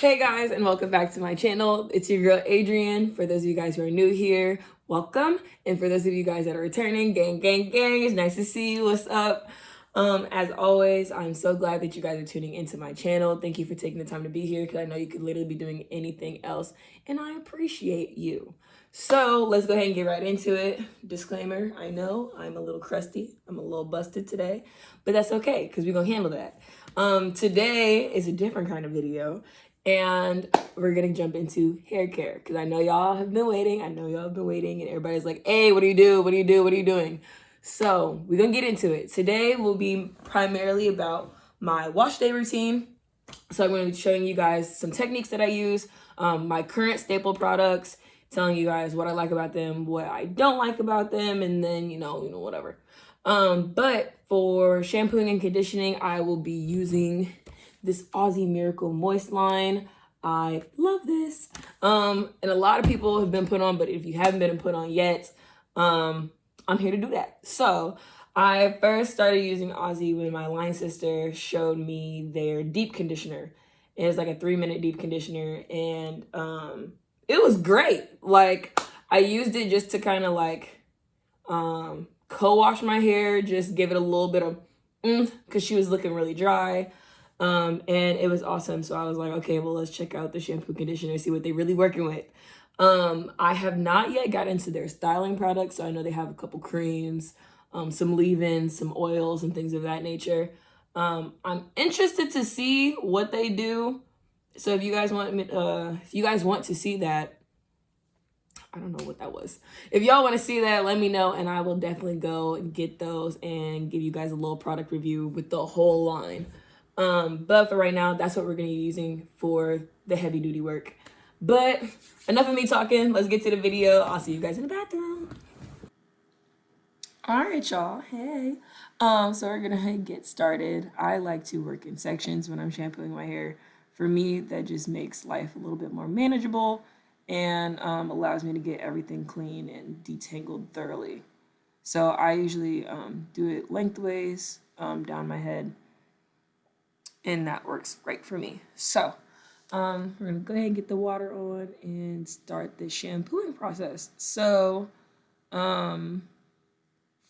Hey guys, and welcome back to my channel. It's your girl Adrienne. For those of you guys who are new here, welcome. And for those of you guys that are returning, gang, gang, gang, it's nice to see you. What's up? As always, I'm so glad that you guys are tuning into my channel. Thank you for taking the time to be here because I know you could literally be doing anything else, and I appreciate you. So let's go ahead and get right into it. Disclaimer, I know I'm a little crusty. I'm a little busted today, but that's okay because we're going to handle that. Today is a different kind of video, and we're gonna jump into hair care because I know y'all have been waiting. And everybody's like, hey, what do you do? What do you do? What are you doing? So we're gonna get into it. Today will be primarily about my wash day routine. So I'm going to be showing you guys some techniques that I use, my current staple products, telling you guys what I like about them, what I don't like about them, and then, whatever. But for shampooing and conditioning, I will be using this Aussie Miracle Moist line. I love this. And a lot of people have been put on, but if you haven't been put on yet, I'm here to do that. So I first started using Aussie when my line sister showed me their deep conditioner. And it's like a 3-minute deep conditioner, and it was great. Like, I used it just to kind of like co-wash my hair, just give it a little bit of because she was looking really dry. And it was awesome. So I was like, okay, well, let's check out the shampoo conditioner, see what they're really working with. I have not yet got into their styling products, so I know they have a couple creams, some leave-ins, some oils, and things of that nature. I'm interested to see what they do. So if you guys want to see that, I don't know what that was. If y'all want to see that, let me know, and I will definitely go and get those and give you guys a little product review with the whole line. But for right now, that's what we're going to be using for the heavy duty work. But enough of me talking. Let's get to the video. I'll see you guys in the bathroom. All right, y'all. Hey. So we're gonna get started. I like to work in sections when I'm shampooing my hair. For me, that just makes life a little bit more manageable and allows me to get everything clean and detangled thoroughly. So I usually do it lengthways down my head, and that works great for me. So we're gonna go ahead and get the water on and start the shampooing process. So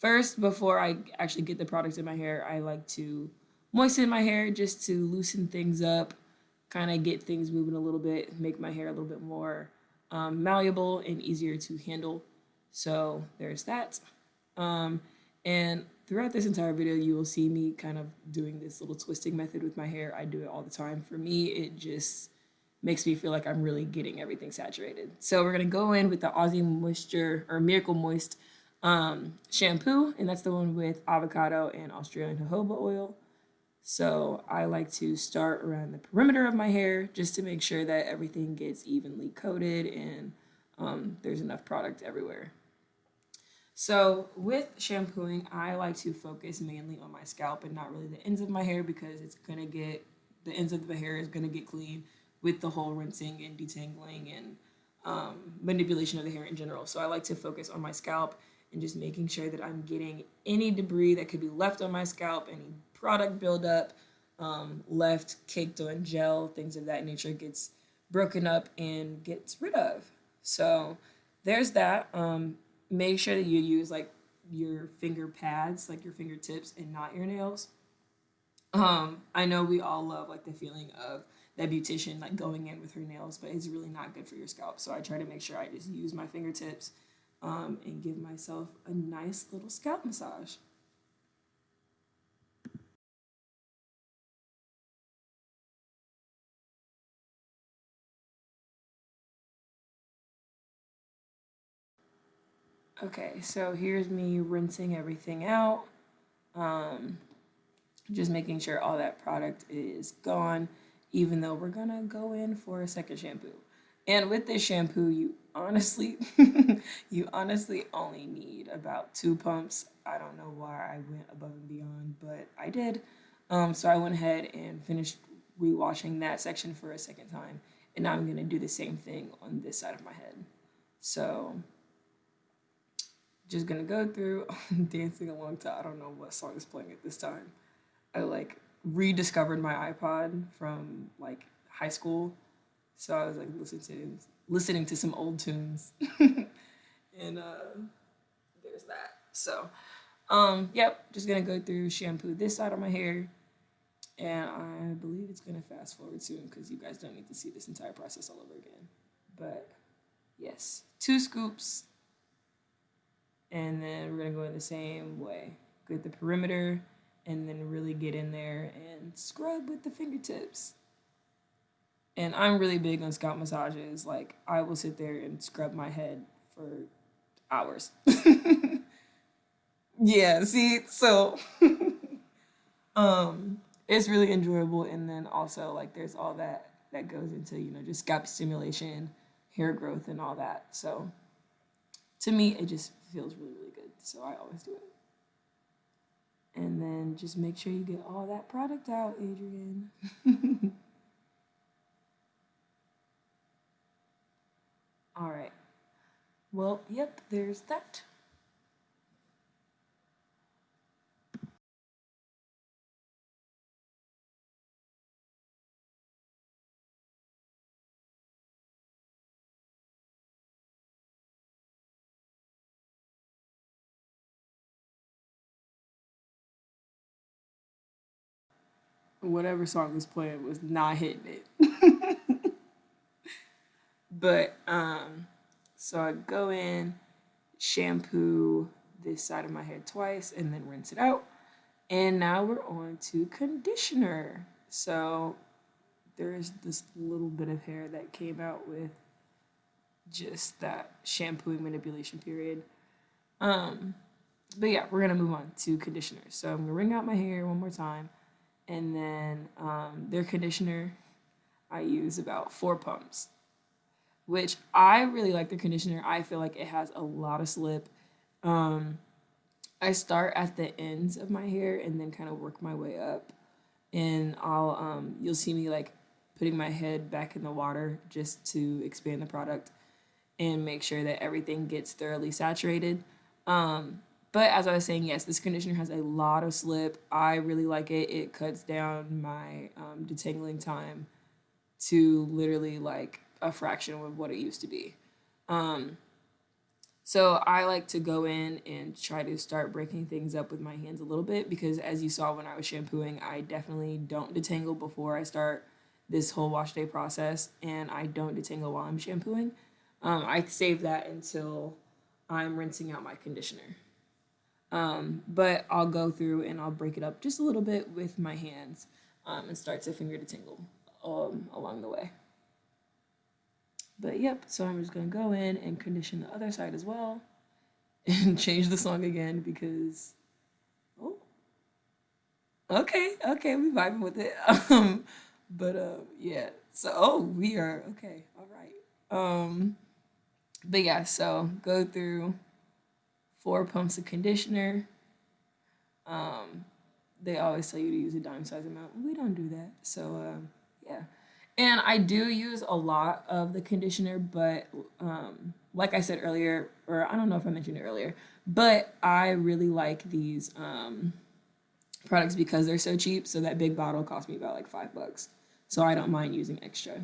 first, before I actually get the products in my hair, I like to moisten my hair just to loosen things up, kind of get things moving a little bit, make my hair a little bit more malleable and easier to handle. So there's that. And throughout this entire video, you will see me kind of doing this little twisting method with my hair. I do it all the time. For me, it just makes me feel like I'm really getting everything saturated. So we're gonna go in with the Aussie Moisture or Miracle Moist shampoo, and that's the one with avocado and Australian jojoba oil. So I like to start around the perimeter of my hair just to make sure that everything gets evenly coated and there's enough product everywhere. So with shampooing, I like to focus mainly on my scalp and not really the ends of my hair because the ends of the hair is gonna get clean with the whole rinsing and detangling and manipulation of the hair in general. So I like to focus on my scalp and just making sure that I'm getting any debris that could be left on my scalp, any product buildup, left caked on gel, things of that nature gets broken up and gets rid of. So there's that. Make sure that you use like your finger pads, like your fingertips, and not your nails. I know we all love like the feeling of that beautician like going in with her nails, but it's really not good for your scalp. So I try to make sure I just use my fingertips and give myself a nice little scalp massage. Okay, so here's me rinsing everything out. Just making sure all that product is gone, even though we're gonna go in for a second shampoo. And with this shampoo, you honestly, you honestly only need about 2 pumps. I don't know why I went above and beyond, but I did. So I went ahead and finished rewashing that section for a second time. And now I'm gonna do the same thing on this side of my head. So just gonna go through dancing along to I don't know what song is playing at this time. I like rediscovered my iPod from like high school. So I was like listening to some old tunes, and there's that. So yep, just gonna go through shampoo this side of my hair, and I believe it's gonna fast forward soon because you guys don't need to see this entire process all over again. But yes, 2 scoops, and then we're gonna go in the same way. Get the perimeter, and then really get in there and scrub with the fingertips. And I'm really big on scalp massages. Like I will sit there and scrub my head for hours. Yeah, see, so um it's really enjoyable, and then also like there's all that goes into, just scalp stimulation, hair growth and all that. So to me it just feels really, really good. So I always do it. And then just make sure you get all that product out, Adrian. All right. Well, yep, there's that. Whatever song was playing was not hitting it. But so I go in, shampoo this side of my hair twice, and then rinse it out. And now we're on to conditioner. So there's this little bit of hair that came out with just that shampooing manipulation period. Um, but yeah, we're gonna move on to conditioner. So I'm gonna wring out my hair one more time, and then their conditioner I use about 4 pumps, which I really like the conditioner. I feel like it has a lot of slip. Um, I start at the ends of my hair and then kind of work my way up. And you'll see me like putting my head back in the water just to expand the product and make sure that everything gets thoroughly saturated. Um, but as I was saying, yes, this conditioner has a lot of slip. I really like it. It cuts down my detangling time to literally like a fraction of what it used to be. Um, so I like to go in and try to start breaking things up with my hands a little bit because as you saw when I was shampooing, I definitely don't detangle before I start this whole wash day process, and I don't detangle while I'm shampooing. I save that until I'm rinsing out my conditioner. But I'll go through and I'll break it up just a little bit with my hands and start to finger detangle along the way. But yep, so I'm just gonna go in and condition the other side as well and change the song again because oh, okay, we vibing with it. But yeah, so we are okay, all right. But yeah, so go through 4 pumps of conditioner. Um, they always tell you to use a dime size amount. We don't do that, so yeah. And I do use a lot of the conditioner, but like I said earlier, or I don't know if I mentioned it earlier, but I really like these products because they're so cheap. So that big bottle cost me about like $5. So I don't mind using extra.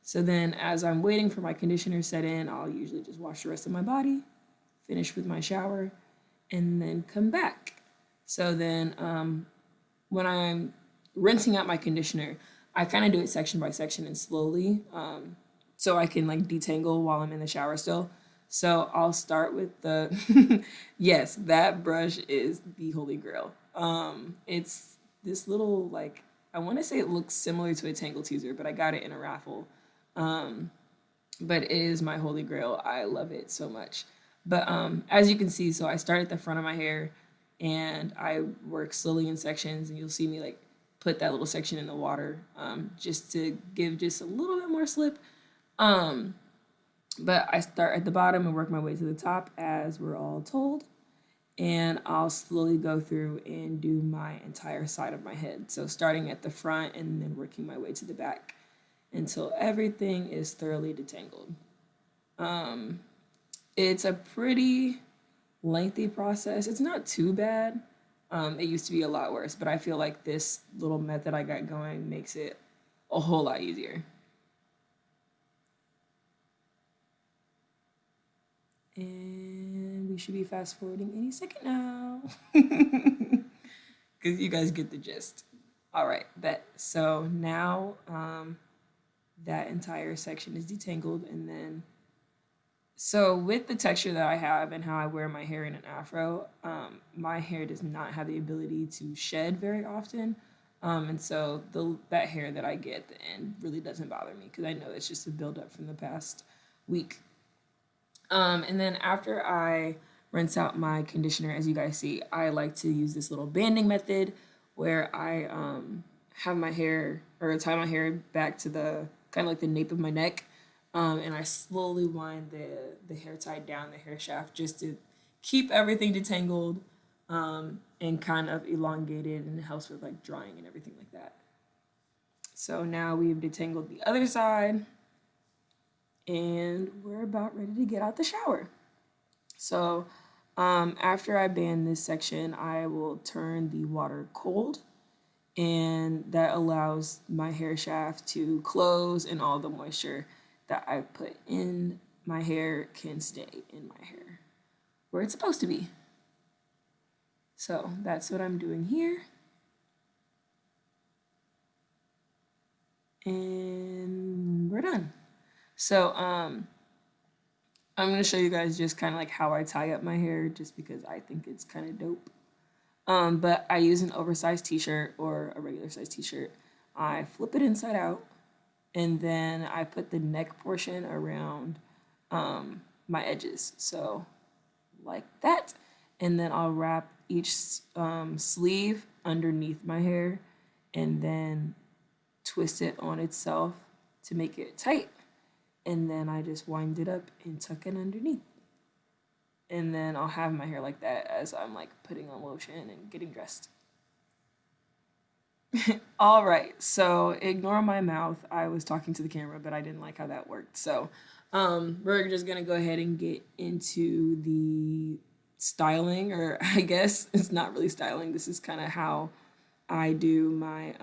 So then as I'm waiting for my conditioner set in, I'll usually just wash the rest of my body, finish with my shower, and then come back. So then when I'm rinsing out my conditioner, I kind of do it section by section and slowly, so I can like detangle while I'm in the shower still. So I'll start with the yes, that brush is the holy grail. It's this little like I want to say it looks similar to a Tangle Teaser, but I got it in a raffle. Um, but it is my holy grail. I love it so much. But as you can see, so I start at the front of my hair and I work slowly in sections, and you'll see me like put that little section in the water just to give just a little bit more slip. Um, but I start at the bottom and work my way to the top as we're all told. And I'll slowly go through and do my entire side of my head. So starting at the front and then working my way to the back until everything is thoroughly detangled. Um, it's a pretty lengthy process. It's not too bad. It used to be a lot worse, but I feel like this little method I got going makes it a whole lot easier. And we should be fast forwarding any second now. Because you guys get the gist. All right, bet. So now that entire section is detangled, and then so with the texture that I have and how I wear my hair in an afro, my hair does not have the ability to shed very often. And so that hair that I get at the end really doesn't bother me because I know it's just a buildup from the past week. And then after I rinse out my conditioner, as you guys see, I like to use this little banding method where I have my hair or tie my hair back to the kind of like the nape of my neck. And I slowly wind the hair tie down the hair shaft just to keep everything detangled and kind of elongated, and it helps with like drying and everything like that. So now we've detangled the other side and we're about ready to get out the shower. So after I band this section, I will turn the water cold, and that allows my hair shaft to close and all the moisture that I put in my hair can stay in my hair where it's supposed to be. So that's what I'm doing here. And we're done. So I'm going to show you guys just kind of like how I tie up my hair just because I think it's kind of dope. But I use an oversized t-shirt or a regular size t-shirt. I flip it inside out, and then I put the neck portion around my edges. So like that. And then I'll wrap each sleeve underneath my hair and then twist it on itself to make it tight. And then I just wind it up and tuck it underneath. And then I'll have my hair like that as I'm like putting on lotion and getting dressed. All right, so ignore my mouth. I was talking to the camera, but I didn't like how that worked. So we're just gonna go ahead and get into the styling, or I guess it's not really styling. This is kind of how I do my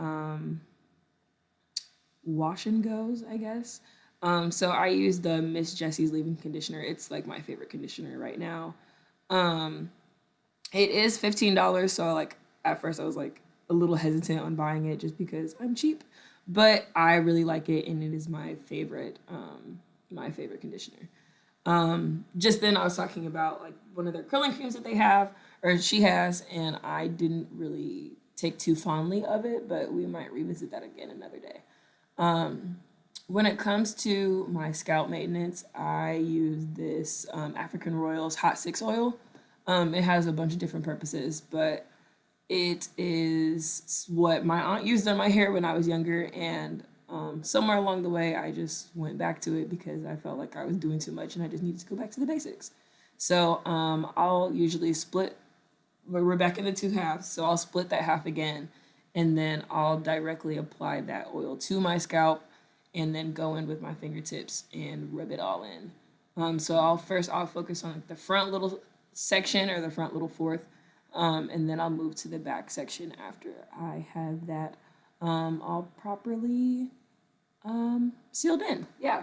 wash and goes, I guess. So I use the Miss Jessie's leave-in conditioner. It's like my favorite conditioner right now. It is $15, so like at first I was like a little hesitant on buying it just because I'm cheap, but I really like it and it is my favorite conditioner. Just then I was talking about like one of their curling creams that they have or she has, and I didn't really take too fondly of it, but we might revisit that again another day. When it comes to my scalp maintenance, I use this African Royals Hot 6 oil. It has a bunch of different purposes, but it is what my aunt used on my hair when I was younger, and somewhere along the way, I just went back to it because I felt like I was doing too much and I just needed to go back to the basics. So I'll usually split, we're back in the two halves, so I'll split that half again, and then I'll directly apply that oil to my scalp and then go in with my fingertips and rub it all in. So I'll focus on like the front little section or the front little fourth, and then I'll move to the back section after I have that all properly sealed in. Yeah.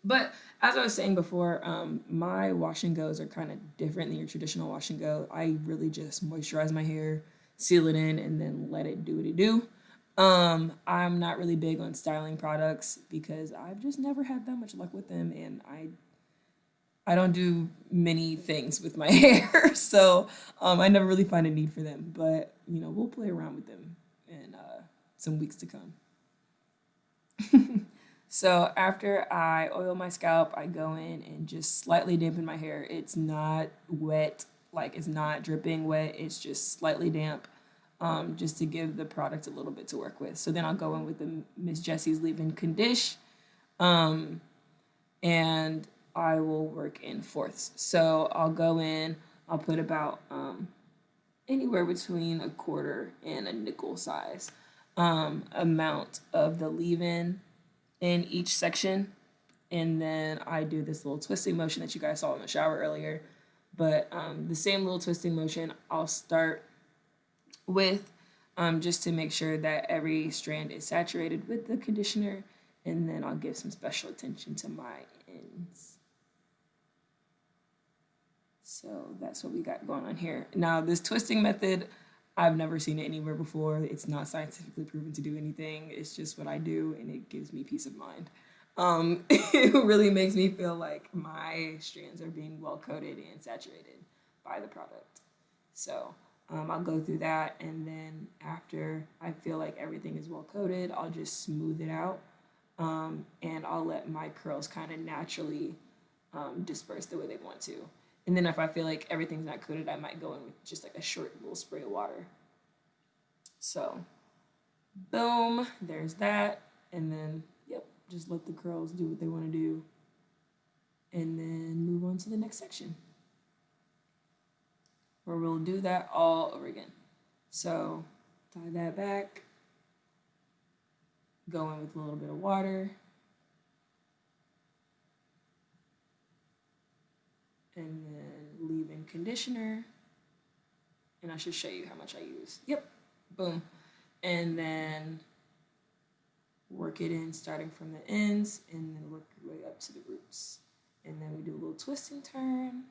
But as I was saying before, my wash and goes are kind of different than your traditional wash and go. I really just moisturize my hair, seal it in, and then let it do what it do. I'm not really big on styling products because I've just never had that much luck with them, and I don't do many things with my hair, so I never really find a need for them. But we'll play around with them in some weeks to come. So after I oil my scalp, I go in and just slightly dampen my hair. It's not wet, like it's not dripping wet. It's just slightly damp, just to give the product a little bit to work with. So then I'll go in with the Miss Jessie's Leave-In Condish, and I will work in fourths. So I'll go in, I'll put about anywhere between a quarter and a nickel size amount of the leave-in in each section. And then I do this little twisting motion that you guys saw in the shower earlier. But the same little twisting motion I'll start with, just to make sure that every strand is saturated with the conditioner. And then I'll give some special attention to my ends. So that's what we got going on here. Now, this twisting method, I've never seen it anywhere before. It's not scientifically proven to do anything. It's just what I do, and it gives me peace of mind. It really makes me feel like my strands are being well coated and saturated by the product. So I'll go through that, and then after I feel like everything is well coated, I'll just smooth it out, and I'll let my curls kind of naturally disperse the way they want to. And then if I feel like everything's not coated, I might go in with just like a short little spray of water. So, boom, there's that. And then, yep, just let the curls do what they want to do. And then move on to the next section, where we'll do that all over again. So, tie that back, go in with a little bit of water. And then leave-in conditioner. And I should show you how much I use. Yep, boom. And then work it in starting from the ends and then work your way up to the roots. And then we do a little twist and turn.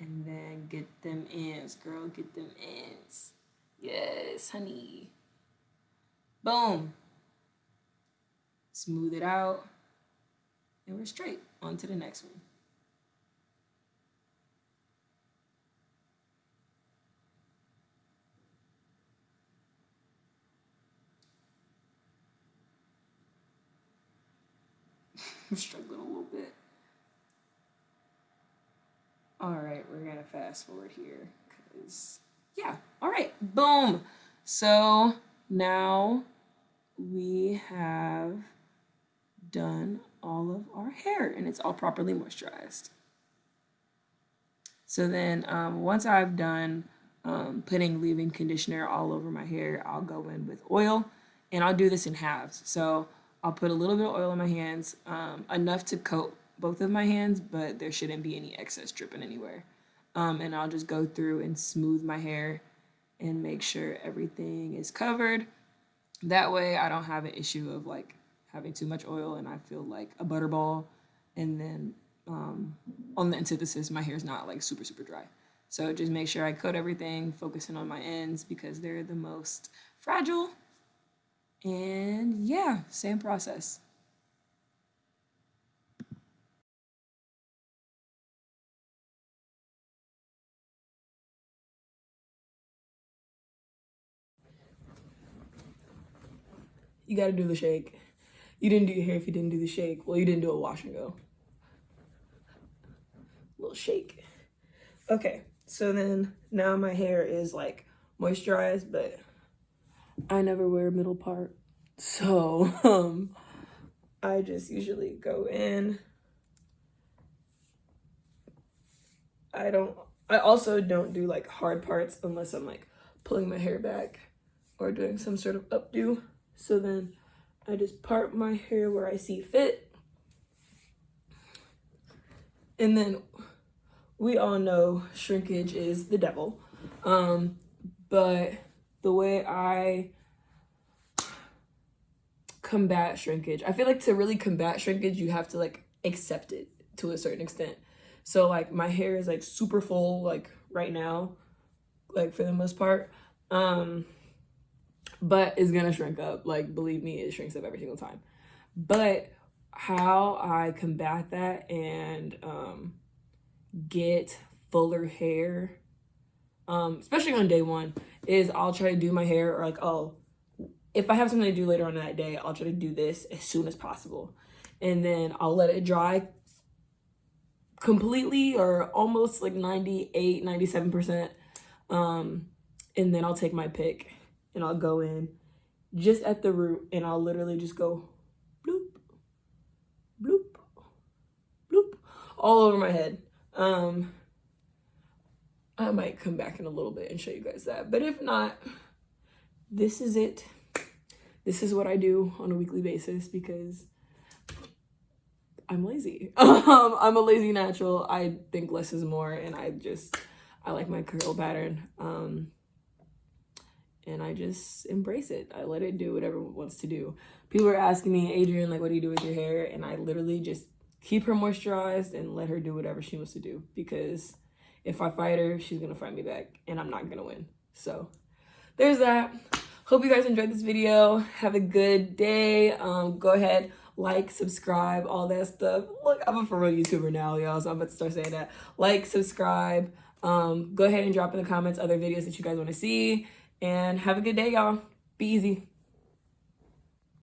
And then get them ends, girl, get them ends. Yes, honey. Boom. Smooth it out. And we're straight. On to the next one. I'm struggling a little bit. All right, we're gonna fast forward here because, yeah, all right, boom. So now we have done all of our hair and it's all properly moisturized. So then once I've done putting leave-in conditioner all over my hair, I'll go in with oil, and I'll do this in halves. So I'll put a little bit of oil in my hands, enough to coat both of my hands, but there shouldn't be any excess dripping anywhere. And I'll just go through and smooth my hair and make sure everything is covered. That way I don't have an issue of like having too much oil and I feel like a butterball. And then on the antithesis, my hair's not like super, super dry. So just make sure I coat everything, focusing on my ends because they're the most fragile. And yeah, same process. You gotta do the shake. You didn't do your hair if you didn't do the shake. Well, you didn't do a wash and go. Little shake. Okay, so then now my hair is like moisturized, but I never wear a middle part. So I just usually go in. I also don't do like hard parts unless I'm like pulling my hair back or doing some sort of updo. So then I just part my hair where I see fit. And then we all know shrinkage is the devil. But the way I combat shrinkage, I feel like to really combat shrinkage, you have to like accept it to a certain extent. So like my hair is like super full like right now, like for the most part. But it's gonna shrink up. Like believe me, it shrinks up every single time. But how I combat that and get fuller hair, especially on day one, is I'll try to do my hair or like, oh, if I have something to do later on that day, I'll try to do this as soon as possible. And then I'll let it dry completely or almost like 98, 97%. And then I'll take my pick and I'll go in just at the root and I'll literally just go bloop, bloop, bloop, all over my head. I might come back in a little bit and show you guys that. But if not, this is it. This is what I do on a weekly basis because I'm lazy. I'm a lazy natural. I think less is more and I like my curl pattern. And I just embrace it. I let it do whatever it wants to do. People are asking me, Adrian, like, what do you do with your hair? And I literally just keep her moisturized and let her do whatever she wants to do, because if I fight her, she's gonna fight me back and I'm not gonna win. So there's that. Hope you guys enjoyed this video. Have a good day. Go ahead, like, subscribe, all that stuff. Look, I'm a for real YouTuber now, y'all, so I'm about to start saying that. Like, subscribe. Go ahead and drop in the comments other videos that you guys want to see. And have a good day, y'all. Be easy.